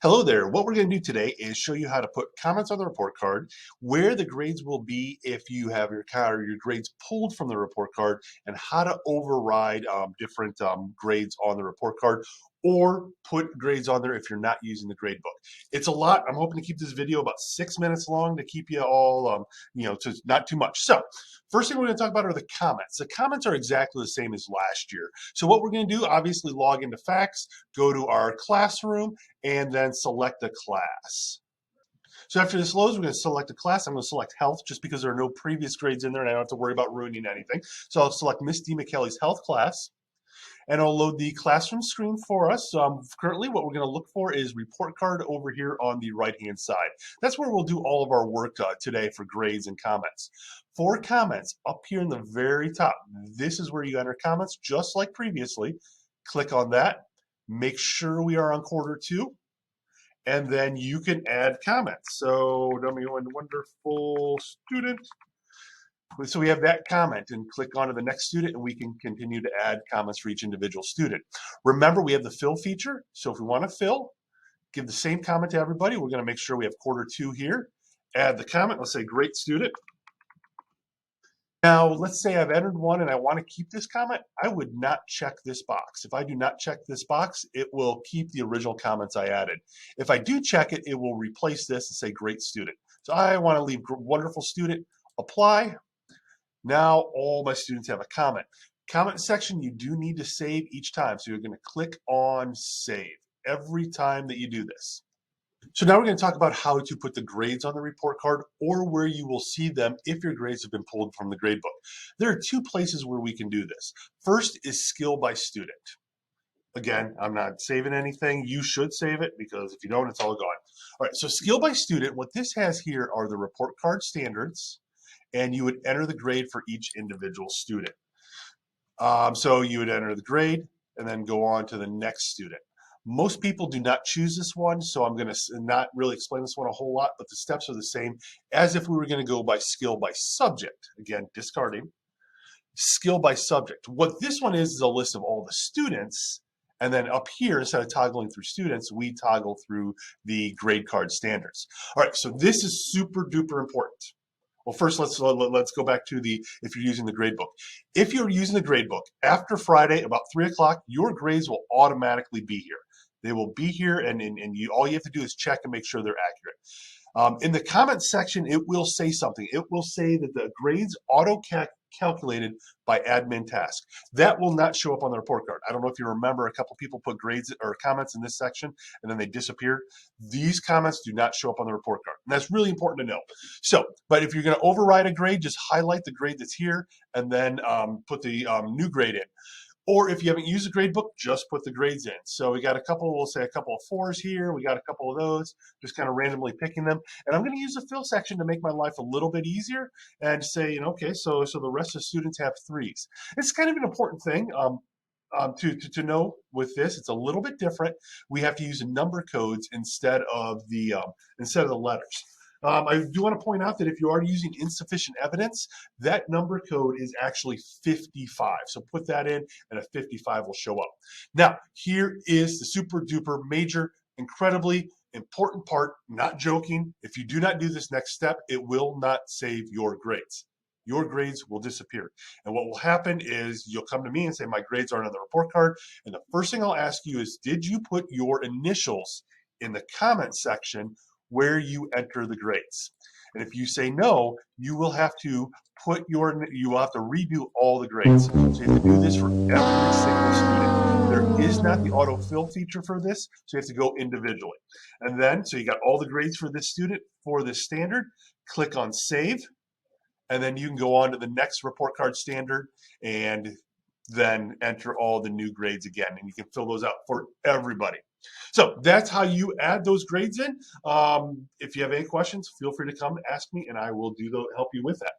Hello there. What we're going to do today is show you how to put comments on the report card, where the grades will be if you have your grades pulled from the report card, and how to override different grades on the report card, or put grades on there if you're not using the grade book. It's a lot. I'm hoping to keep this video about 6 minutes long to keep you all, to not too much. So first thing we're going to talk about are the comments. The comments are exactly the same as last year. So what we're going to do, obviously log into Facts, go to our classroom, and then select a class. So after this loads, we're going to select a class. I'm going to select health just because there are no previous grades in there and I don't have to worry about ruining anything. So I'll select Miss D. McKelly's health class, and I'll load the classroom screen for us. So currently what we're going to look for is report card over here on the right-hand side. That's where we'll do all of our work today for grades and comments. For comments, up here in the very top, this is where you enter comments just like previously. Click on that. Make sure we are on quarter two, and then you can add comments. So, dummy one wonderful student. So we have that comment, and click on to the next student, and we can continue to add comments for each individual student. Remember, we have the fill feature. So if we want to fill, give the same comment to everybody. We're going to make sure we have quarter two here. Add the comment. Let's say great student. Now, let's say I've entered one and I want to keep this comment. I would not check this box. If I do not check this box, it will keep the original comments I added. If I do check it, it will replace this and say great student. So I want to leave wonderful student, apply. Now all my students have a comment. Comment section, you do need to save each time. So you're going to click on save every time that you do this. So now we're going to talk about how to put the grades on the report card, or where you will see them if your grades have been pulled from the grade book. There are two places where we can do this. First is skill by student. Again, I'm not saving anything. You should save it, because if you don't, it's all gone. All right, so skill by student, what this has here are the report card standards, and you would enter the grade for each individual student. So you would enter the grade and then go on to the next student. Most people do not choose this one, so I'm going to not really explain this one a whole lot, but the steps are the same as if we were going to go by skill by subject. Again, discarding. Skill by subject. What this one is a list of all the students, and then up here, instead of toggling through students, we toggle through the grade card standards. All right, so this is super duper important. Well, first, let's go back to if you're using the gradebook. If you're using the gradebook, after Friday, about 3 o'clock, your grades will automatically be here. They will be here, and all you have to do is check and make sure they're accurate. In the comments section, it will say something. It will say that the grades auto-calculated by admin task. That will not show up on the report card. I don't know if you remember, a couple people put grades or comments in this section, and then they disappeared. These comments do not show up on the report card, and that's really important to know. So, but if you're going to override a grade, just highlight the grade that's here, and then put the new grade in. Or if you haven't used a grade book, just put the grades in. So we got a couple, we'll say a couple of 4s here. We got a couple of those, just kind of randomly picking them. And I'm going to use the fill section to make my life a little bit easier and say, okay, so the rest of the students have 3s. It's kind of an important thing to know with this. It's a little bit different. We have to use number codes instead of the letters. I do want to point out that if you are using insufficient evidence, that number code is actually 55. So put that in, and a 55 will show up. Now, here is the super duper major, incredibly important part. Not joking. If you do not do this next step, it will not save your grades. Your grades will disappear. And what will happen is you'll come to me and say, my grades aren't on the report card. And the first thing I'll ask you is, did you put your initials in the comment section where you enter the grades? And if you say no, you will have to redo all the grades. So you have to do this for every single student. There is not the autofill feature for this, so you have to go individually. And then, so you got all the grades for this student for this standard, click on save, and then you can go on to the next report card standard and then enter all the new grades again, and you can fill those out for everybody. So that's how you add those grades in. If you have any questions, feel free to come ask me, and I will help you with that.